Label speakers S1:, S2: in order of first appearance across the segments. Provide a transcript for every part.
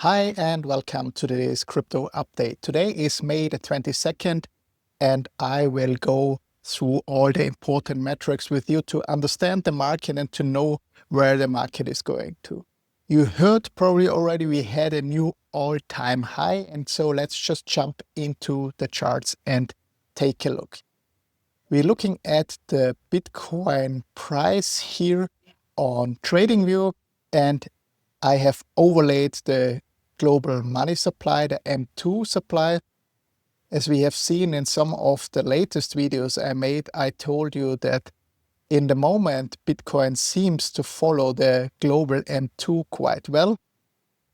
S1: Hi and welcome to today's crypto update. Today is May the 22nd and I will go through all the important metrics with you to understand the market and to know where the market is going to. You heard probably already we had a new all-time high, and so let's just jump into the charts and take a look. We're looking at the Bitcoin price here on TradingView, and I have overlaid the global money supply, the M2 supply. As we have seen in some of the latest videos I made, I told you that in the moment, Bitcoin seems to follow the global M2 quite well.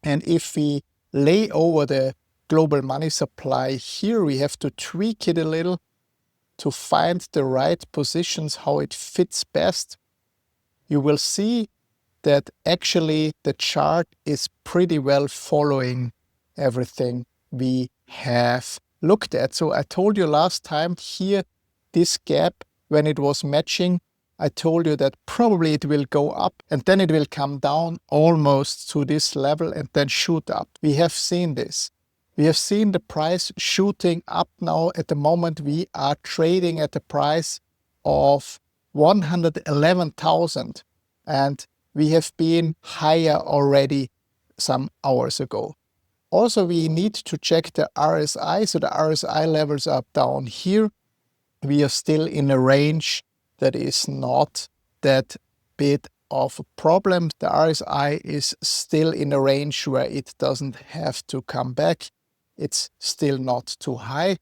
S1: And if we lay over the global money supply here, we have to tweak it a little to find the right positions, how it fits best. You will see that actually the chart is pretty well following everything we have looked at. So I told you last time here, this gap, when it was matching, I told you that probably it will go up and then it will come down almost to this level and then shoot up. We have seen this. We have seen the price shooting up now. At the moment, we are trading at a price of 111,000, and we have been higher already some hours ago. Also, we need to check the RSI. So the RSI levels are down here. We are still in a range that is not that big of a problem. The RSI is still in a range where it doesn't have to come back. It's still not too high.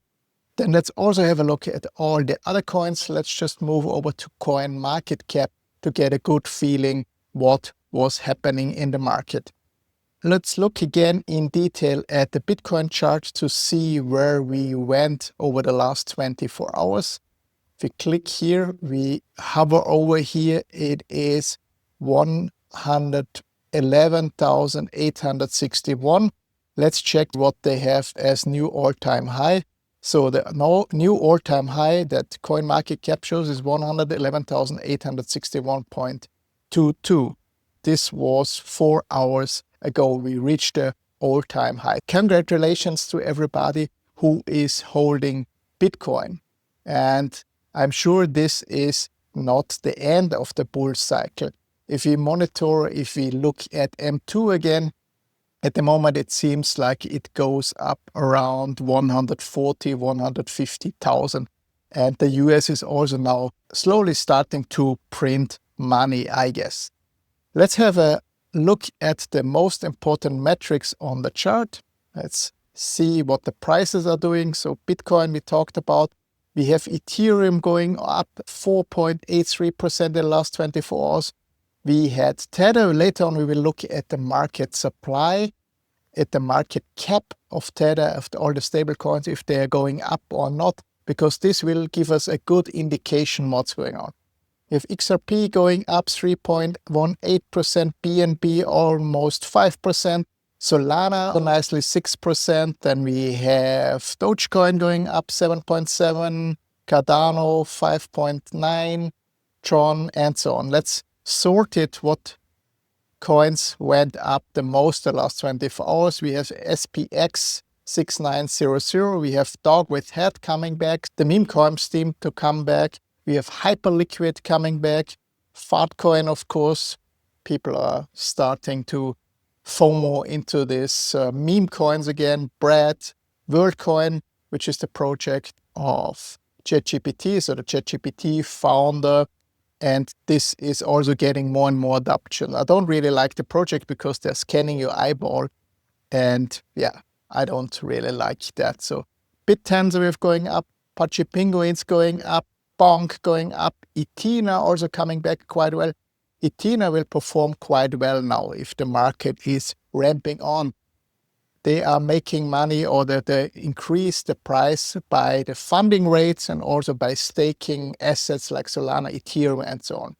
S1: Then let's also have a look at all the other coins. Let's just move over to coin market cap to get a good feeling what was happening in the market. Let's look again in detail at the Bitcoin chart to see where we went over the last 24 hours. If we click here, we hover over here, it is 111,861. Let's check what they have as new all-time high. So the new all-time high that CoinMarketCap shows is 111,861.22. This was 4 hours ago. We reached the all-time high. Congratulations to everybody who is holding Bitcoin. And I'm sure this is not the end of the bull cycle. If we look at M2 again, at the moment, it seems like it goes up around 140, 150,000. And the US is also now slowly starting to print money, I guess. Let's have a look at the most important metrics on the chart. Let's see what the prices are doing. So Bitcoin we talked about. We have Ethereum going up 4.83% in the last 24 hours. We had Tether. Later on, we will look at the market supply, at the market cap of Tether, of all the stablecoins, if they are going up or not, because this will give us a good indication what's going on. We have XRP going up 3.18%, BNB almost 5%, Solana nicely 6%, then we have Dogecoin going up 7.7%, Cardano 5.9%, Tron, and so on. Let's sort it what coins went up the most the last 24 hours. We have SPX 6900. We have Dog with Head coming back. The meme coins seem to come back. We have Hyperliquid coming back. Fartcoin, of course. People are starting to FOMO into this meme coins again. Brad, WorldCoin, which is the project of ChatGPT, so the ChatGPT founder. And this is also getting more and more adoption. I don't really like the project because they're scanning your eyeball. And yeah, I don't really like that. So BitTensor we have going up, Pachi Penguins going up, Bonk going up, Ethena also coming back quite well. Ethena will perform quite well now if the market is ramping on. They are making money, or that they increase the price by the funding rates and also by staking assets like Solana, Ethereum, and so on.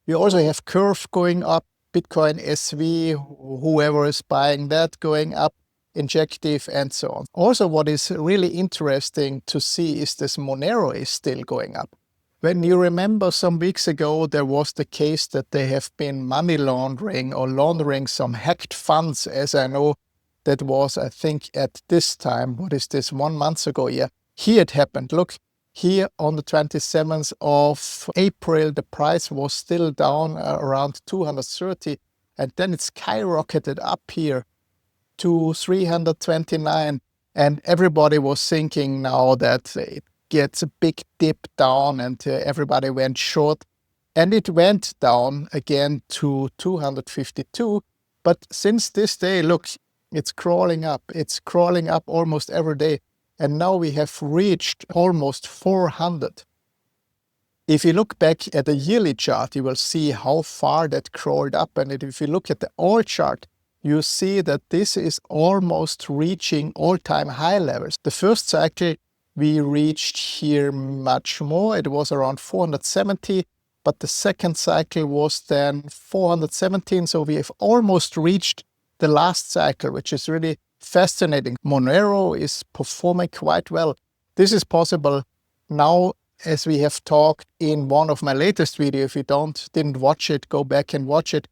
S1: We also have Curve going up, Bitcoin SV, whoever is buying that going up, Injective, and so on. Also, what is really interesting to see is this Monero is still going up. When you remember some weeks ago, there was the case that they have been money laundering or laundering some hacked funds, as I know that was, I think, at this time, what is this, 1 month ago? Yeah, here it happened. Look, here on the 27th of April, the price was still down around 230, and then it skyrocketed up here to 329, and everybody was thinking now that it gets a big dip down, and everybody went short, and it went down again to 252. But since this day, look, it's crawling up almost every day, and now we have reached almost 400. If you look back at the yearly chart, you will see how far that crawled up, and if you look at the all chart, you see that this is almost reaching all-time high levels. The first cycle we reached here much more. It was around 470, but the second cycle was then 417. So we have almost reached the last cycle, which is really fascinating. Monero is performing quite well. This is possible now, as we have talked in one of my latest videos. If you didn't watch it, go back and watch it,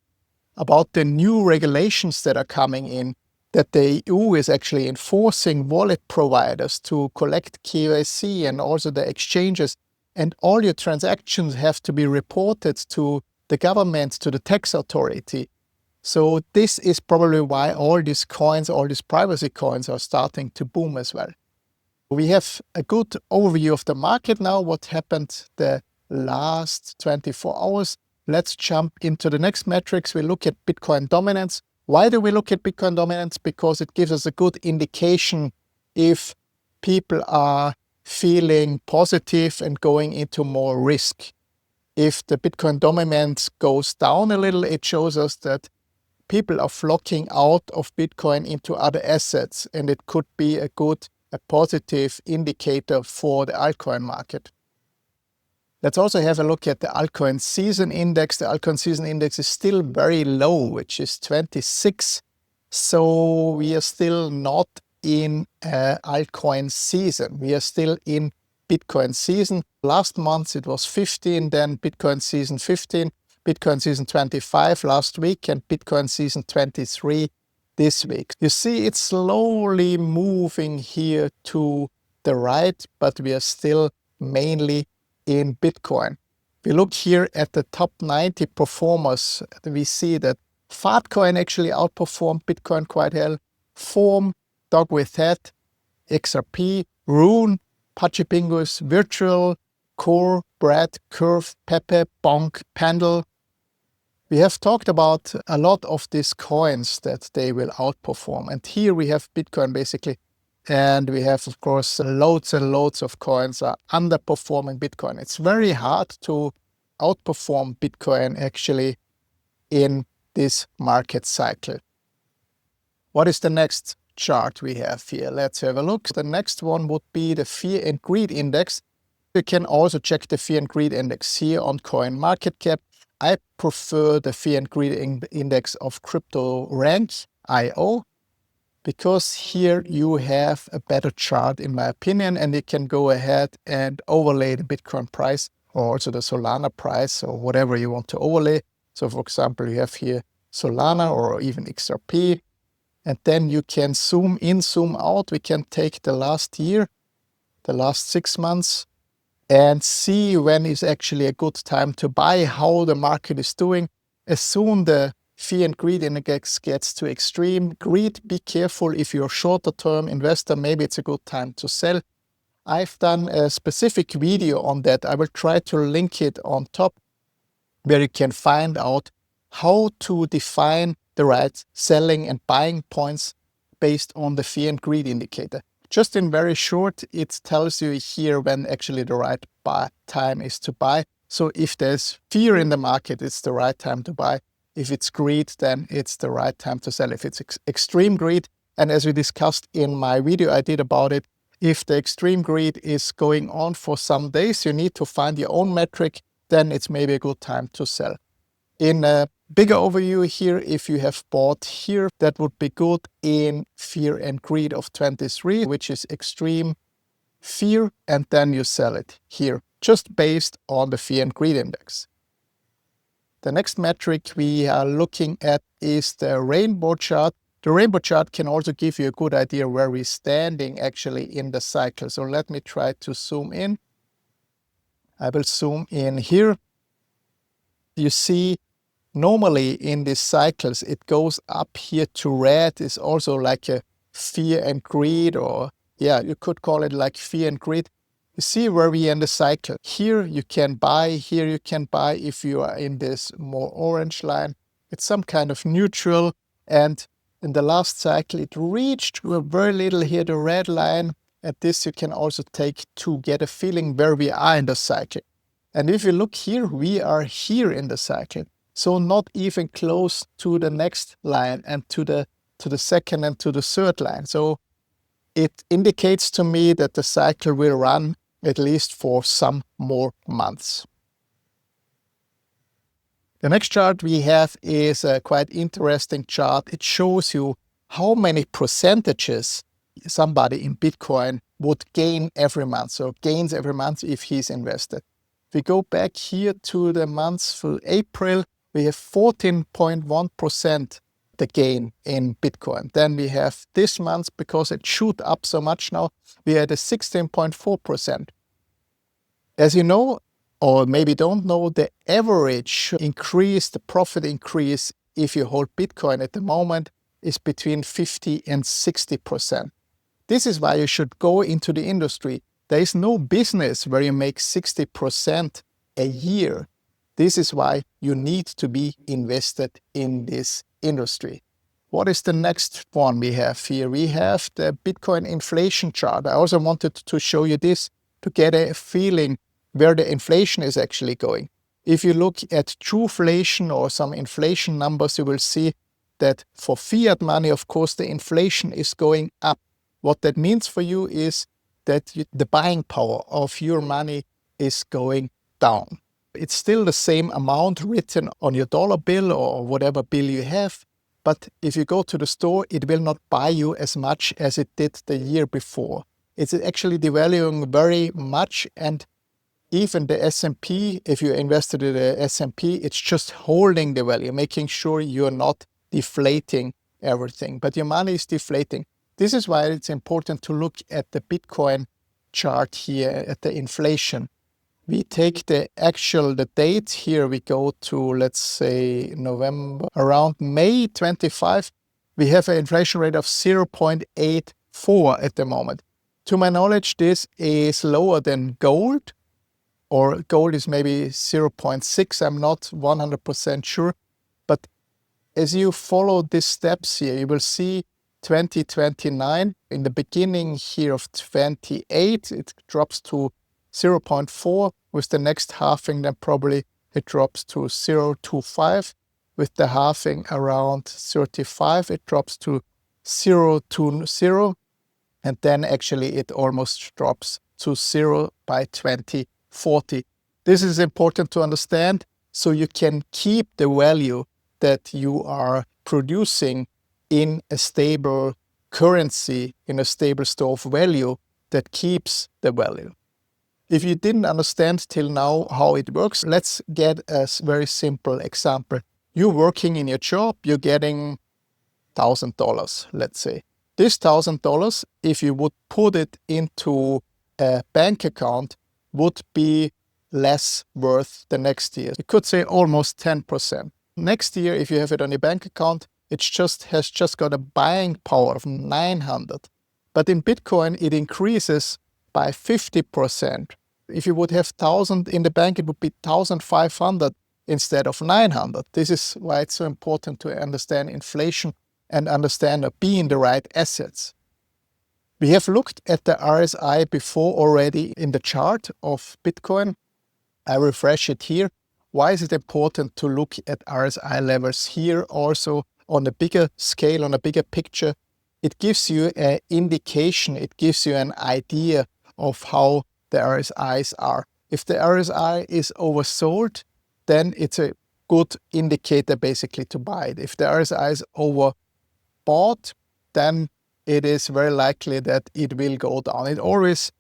S1: about the new regulations that are coming in, that the EU is actually enforcing wallet providers to collect KYC and also the exchanges, and all your transactions have to be reported to the government, to the tax authority. So this is probably why all these coins, all these privacy coins are starting to boom as well. We have a good overview of the market now, what happened the last 24 hours. Let's jump into the next metrics. We look at Bitcoin dominance. Why do we look at Bitcoin dominance? Because it gives us a good indication if people are feeling positive and going into more risk. If the Bitcoin dominance goes down a little, it shows us that people are flocking out of Bitcoin into other assets, and it could be a positive indicator for the altcoin market. Let's also have a look at the Altcoin season index. The Altcoin season index is still very low, which is 26. So we are still not in altcoin season. We are still in Bitcoin season. Last month it was 15, then Bitcoin season 15, Bitcoin season 25 last week, and Bitcoin season 23 this week. You see it's slowly moving here to the right, but we are still mainly in Bitcoin. We look here at the top 90 performers. We see that Filecoin actually outperformed Bitcoin quite well. Form, Dog with Hat, XRP, Rune, Pachipingus, Virtual, Core, Brad, Curve, Pepe, Bonk, Pendle. We have talked about a lot of these coins that they will outperform. And here we have Bitcoin basically. And we have, of course, loads and loads of coins are underperforming Bitcoin. It's very hard to outperform Bitcoin actually in this market cycle. What is the next chart we have here? Let's have a look. The next one would be the Fear and Greed Index. You can also check the Fear and Greed Index here on CoinMarketCap. I prefer the Fear and Greed Index of CryptoRank.io, because here you have a better chart, in my opinion, and you can go ahead and overlay the Bitcoin price or also the Solana price or whatever you want to overlay. So for example, you have here Solana or even XRP, and then you can zoom in, zoom out. We can take the last year, the last 6 months, and see when is actually a good time to buy, how the market is doing. As soon the Fear and Greed Index gets to extreme greed, be careful. If you're a shorter term investor, maybe it's a good time to sell. I've done a specific video on that. I will try to link it on top, where you can find out how to define the right selling and buying points based on the Fear and Greed indicator. Just in very short, it tells you here when actually the right time is to buy. So if there's fear in the market, it's the right time to buy. If it's greed, then it's the right time to sell. If it's extreme greed, and as we discussed in my video I did about it, if the extreme greed is going on for some days, you need to find your own metric, then it's maybe a good time to sell. In a bigger overview here, if you have bought here, that would be good in Fear and Greed of 23, which is extreme fear, and then you sell it here. just based on the fear and greed index. The next metric we are looking at is the rainbow chart. The rainbow chart can also give you a good idea where we're standing actually in the cycle. So let me try to zoom in. I will zoom in here. You see, normally in these cycles, it goes up here to red. It's also like a fear and greed, or yeah, you could call it like fear and greed. You see where we are in the cycle. Here you can buy, here you can buy if you are in this more orange line. It's some kind of neutral, and in the last cycle it reached to a very little here, the red line. And this you can also take to get a feeling where we are in the cycle. And if you look here, we are here in the cycle. So not even close to the next line and to the second and to the third line. So it indicates to me that the cycle will run at least for some more months. The next chart we have is a quite interesting chart. It shows you how many percentages somebody in Bitcoin would gain every month. So gains every month if he's invested. If we go back here to the months for April, we have 14.1% the gain in Bitcoin. Then we have this month, because it shoot up so much now, we had a 16.4%. As you know, or maybe don't know, the average increase, the profit increase, if you hold Bitcoin at the moment, is between 50 and 60%. This is why you should go into the industry. There is no business where you make 60% a year. This is why you need to be invested in this industry. What is the next one we have here? We have the Bitcoin inflation chart. I also wanted to show you this to get a feeling where the inflation is actually going. If you look at trueflation or some inflation numbers, you will see that for fiat money, of course, the inflation is going up. What that means for you is that the buying power of your money is going down. It's still the same amount written on your dollar bill or whatever bill you have, but if you go to the store, it will not buy you as much as it did the year before. It's actually devaluing very much, and even the S&P, if you invested in the S&P, it's just holding the value, making sure you're not deflating everything, but your money is deflating. This is why it's important to look at the Bitcoin chart here, at the inflation. We take the date here, we go to, let's say, November, around May 25, we have an inflation rate of 0.84 at the moment. To my knowledge, this is lower than gold, or gold is maybe 0.6, I'm not 100% sure. But as you follow these steps here, you will see 2029, in the beginning here of 28, it drops to 0.4. With the next halving, then probably it drops to 0.25. With the halving around 35, it drops to 0.20. And then actually it almost drops to 0 by 2040. This is important to understand so you can keep the value that you are producing in a stable currency, in a stable store of value that keeps the value. If you didn't understand till now how it works, let's get a very simple example. You're working in your job, you're getting $1,000, let's say. This $1,000, if you would put it into a bank account, would be less worth the next year. You could say almost 10%. Next year, if you have it on your bank account, it has just got a buying power of 900. But in Bitcoin, it increases by 50%. If you would have 1,000 in the bank, it would be 1,500 instead of 900. This is why it's so important to understand inflation and understand or be in the right assets. We have looked at the RSI before already in the chart of Bitcoin. I refresh it here. Why is it important to look at RSI levels here also on a bigger scale, on a bigger picture? It gives you an indication, it gives you an idea of how the RSIs are. If the RSI is oversold, then it's a good indicator basically to buy it. If the RSI is overbought, then it is very likely that it will go down.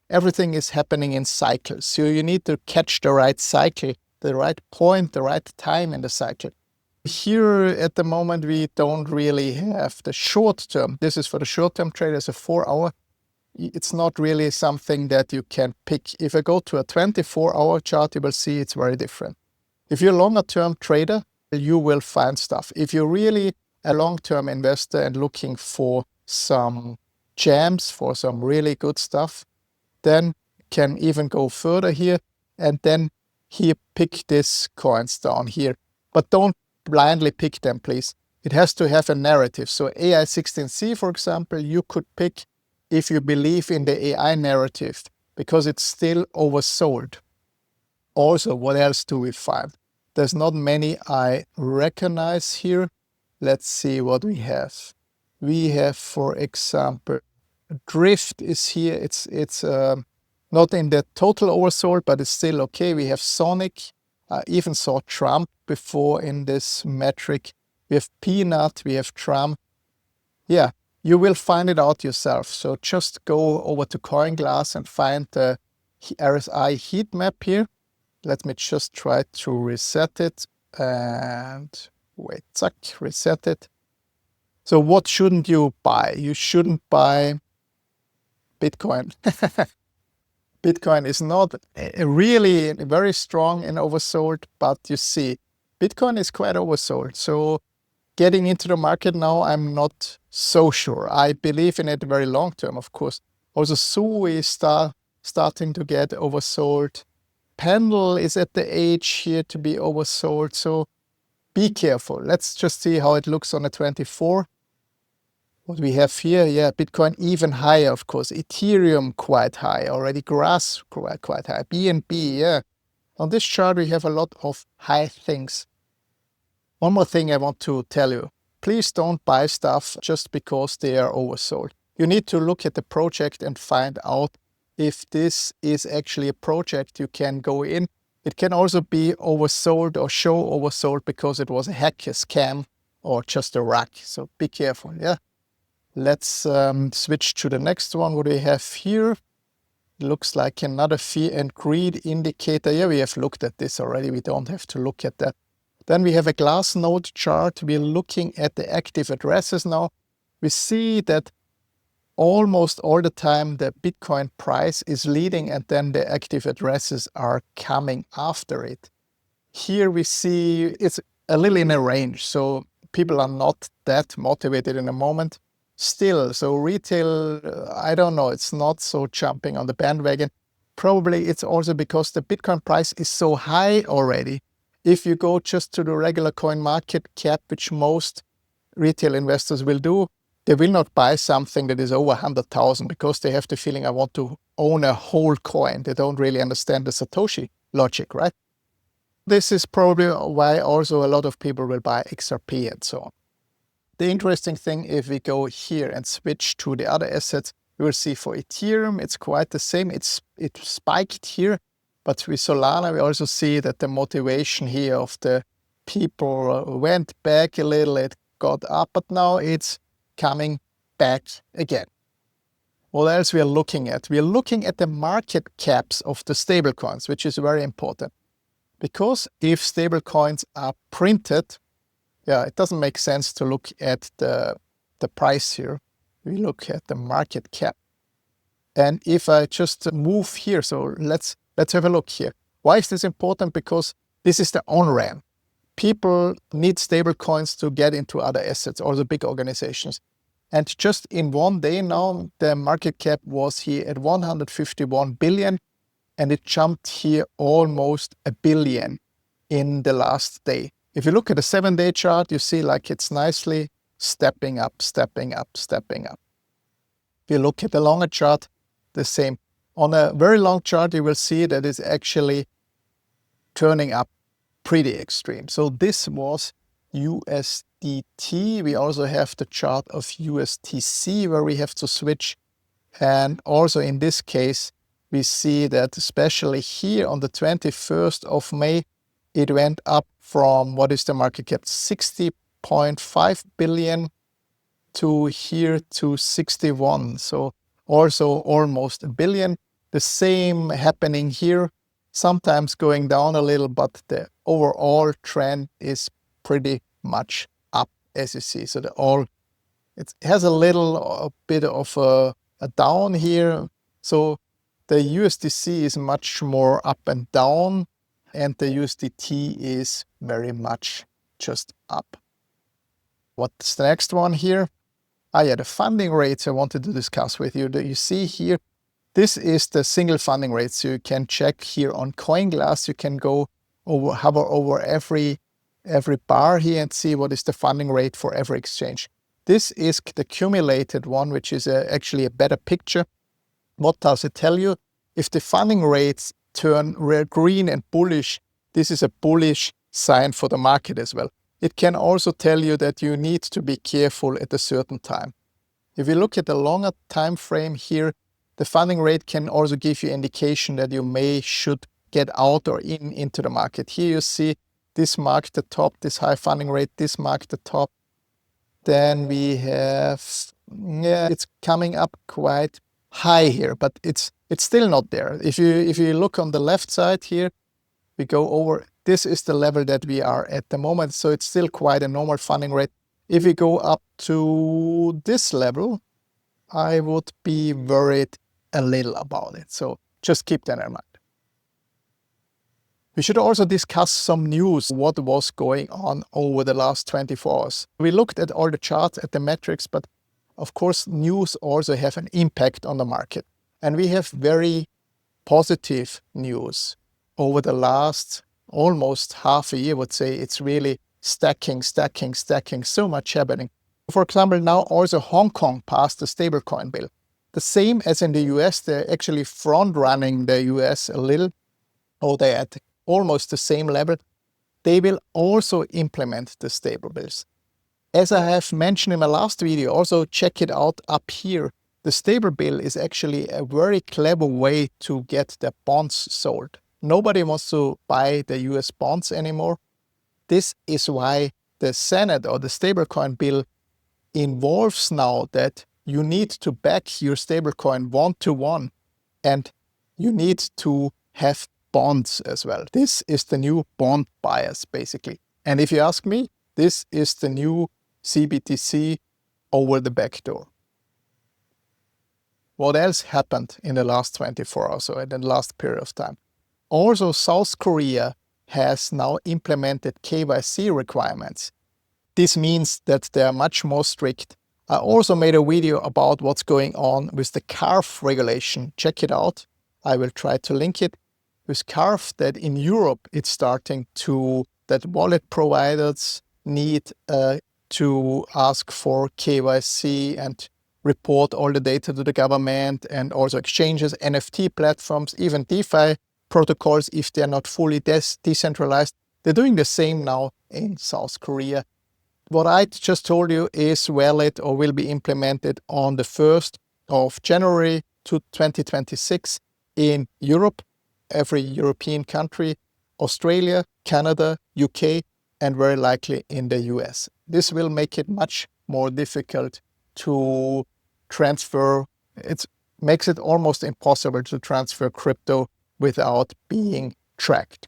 S1: Everything is happening in cycles. So you need to catch the right cycle, the right point, the right time in the cycle. Here at the moment, we don't really have the short term. This is for the short term traders, a 4-hour. It's not really something that you can pick. If I go to a 24-hour chart, you will see it's very different. If you're a longer term trader, you will find stuff. If you're really a long-term investor and looking for some gems, for some really good stuff, then can even go further here and then here pick these coins down here. But don't blindly pick them, please. It has to have a narrative. So AI16C, for example, you could pick if you believe in the AI narrative because it's still oversold. Also, what else do we find? There's not many I recognize here. Let's see what we have. We have, for example, Drift is here. It's not in the total oversold, but it's still okay. We have Sonic. I even saw Trump before in this metric. We have Peanut, we have Trump. Yeah, you will find it out yourself. So just go over to CoinGlass and find the RSI heat map here. Let me just try to reset it and wait, zack, reset it. So what shouldn't you buy? You shouldn't buy Bitcoin. Bitcoin is not really very strong and oversold, but you see, Bitcoin is quite oversold. So getting into the market now, I'm not so sure. I believe in it very long term, of course. Also, SU is starting to get oversold. Pendle is at the age here to be oversold. So be careful. Let's just see how it looks on the 24. What we have here, yeah, Bitcoin even higher, of course. Ethereum quite high already. Grass quite high. BNB, yeah. On this chart, we have a lot of high things. One more thing I want to tell you. Please don't buy stuff just because they are oversold. You need to look at the project and find out if this is actually a project you can go in. It can also be oversold or show oversold because it was a hack, a scam, or just a rack. So be careful, yeah. Let's switch to the next one. What do we have here? It looks like another fear and greed indicator. Yeah, we have looked at this already. We don't have to look at that. Then we have a Glassnode chart. We're looking at the active addresses now. We see that almost all the time the Bitcoin price is leading and then the active addresses are coming after it. Here we see it's a little in a range. So people are not that motivated in the moment. Still, so retail, I don't know, it's not so jumping on the bandwagon. Probably it's also because the Bitcoin price is so high already. If you go just to the regular coin market cap, which most retail investors will do, they will not buy something that is over 100,000 because they have the feeling I want to own a whole coin. They don't really understand the Satoshi logic, right? This is probably why also a lot of people will buy XRP and so on. The interesting thing, if we go here and switch to the other assets, we will see for Ethereum, it's quite the same. It spiked here, but with Solana, we also see that the motivation here of the people went back a little, it got up, but now it's coming back again. What else we are looking at? We are looking at the market caps of the stablecoins, which is very important. Because if stablecoins are printed, yeah, it doesn't make sense to look at the price here. We look at the market cap. And if I just move here, so let's have a look here. Why is this important? Because this is the on-ramp. People need stablecoins to get into other assets, also big organizations. And just in one day now, the market cap was here at 151 billion, and it jumped here almost a billion in the last day. If you look at the 7-day chart, you see like it's nicely stepping up, stepping up, stepping up. If you look at the longer chart, the same. On a very long chart, you will see that it's actually turning up pretty extreme. So this was USDT. We also have the chart of USTC where we have to switch. And also in this case, we see that especially here on the 21st of May, it went up from, what is the market cap, 60.5 billion to here to 61. So also almost a billion. The same happening here, sometimes going down a little, but the overall trend is pretty much up, as you see. So it has a bit of a down here. So the USDC is much more up and down, and the USDT is very much just up. What's the next one here? Yeah, the funding rates I wanted to discuss with you. You see here, this is the single funding rate. So you can check here on CoinGlass. You can go hover over every bar here and see what is the funding rate for every exchange. This is the cumulated one, which is actually a better picture. What does it tell you? If the funding rates turn green and bullish, this is a bullish sign for the market as well. It can also tell you that you need to be careful at a certain time. If you look at the longer time frame here, the funding rate can also give you indication that you should get out or into the market. Here you see this marked the top, this high funding rate, this marked the top. Then we have, it's coming up quite high here, but it's still not there. If you look on the left side here, we go over, this is the level that we are at the moment. So it's still quite a normal funding rate. If we go up to this level, I would be worried a little about it. So just keep that in mind. We should also discuss some news, what was going on over the last 24 hours. We looked at all the charts, at the metrics, but of course, news also have an impact on the market. And we have very positive news over the last almost half a year. I would say it's really stacking, so much happening. For example, now also Hong Kong passed the stablecoin bill. The same as in the US, they're actually front-running the US a little, or they're at almost the same level. They will also implement the stable bills. As I have mentioned in my last video, also check it out up here. The stable bill is actually a very clever way to get the bonds sold. Nobody wants to buy the US bonds anymore. This is why the Senate or the stablecoin bill involves now that you need to back your stablecoin 1-to-1, and you need to have bonds as well. This is the new bond bias, basically. And if you ask me, this is the new CBDC over the back door. What else happened in the last 24 hours or in the last period of time? Also, South Korea has now implemented KYC requirements. This means that they are much more strict. I also made a video about what's going on with the CARF regulation. Check it out. I will try to link it. With CARF, that in Europe, it's starting to, that wallet providers need to ask for KYC and report all the data to the government, and also exchanges, NFT platforms, even DeFi protocols, if they're not fully decentralized. They're doing the same now in South Korea. What I just told you is valid or will be implemented on the 1st of January 2026 in Europe, every European country, Australia, Canada, UK, and very likely in the US. This will make it much more difficult to transfer. It makes it almost impossible to transfer crypto without being tracked.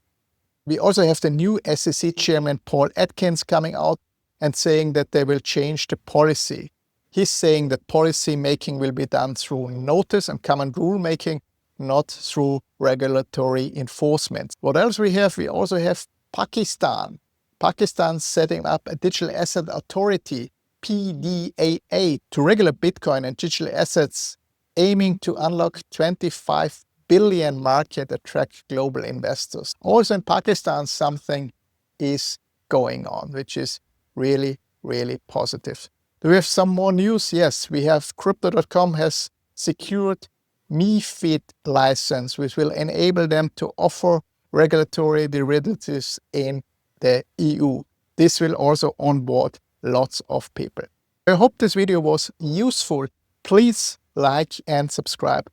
S1: We also have the new SEC chairman Paul Atkins coming out and saying that they will change the policy. He's saying that policy making will be done through notice and common rule making, not through regulatory enforcement. What else we have? We also have Pakistan. Pakistan setting up a digital asset authority, PDAA, to regulate Bitcoin and digital assets, aiming to unlock 25 billion market, attract global investors. Also in Pakistan, something is going on, which is really, really positive. Do we have some more news? Yes, we have Crypto.com has secured MiFID license, which will enable them to offer regulatory derivatives in the EU. This will also onboard lots of people. I hope this video was useful. Please like and subscribe.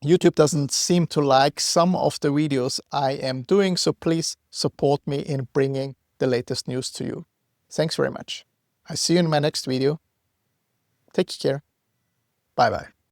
S1: YouTube doesn't seem to like some of the videos I am doing, so please support me in bringing the latest news to you. Thanks very much. I see you in my next video. Take care. Bye bye.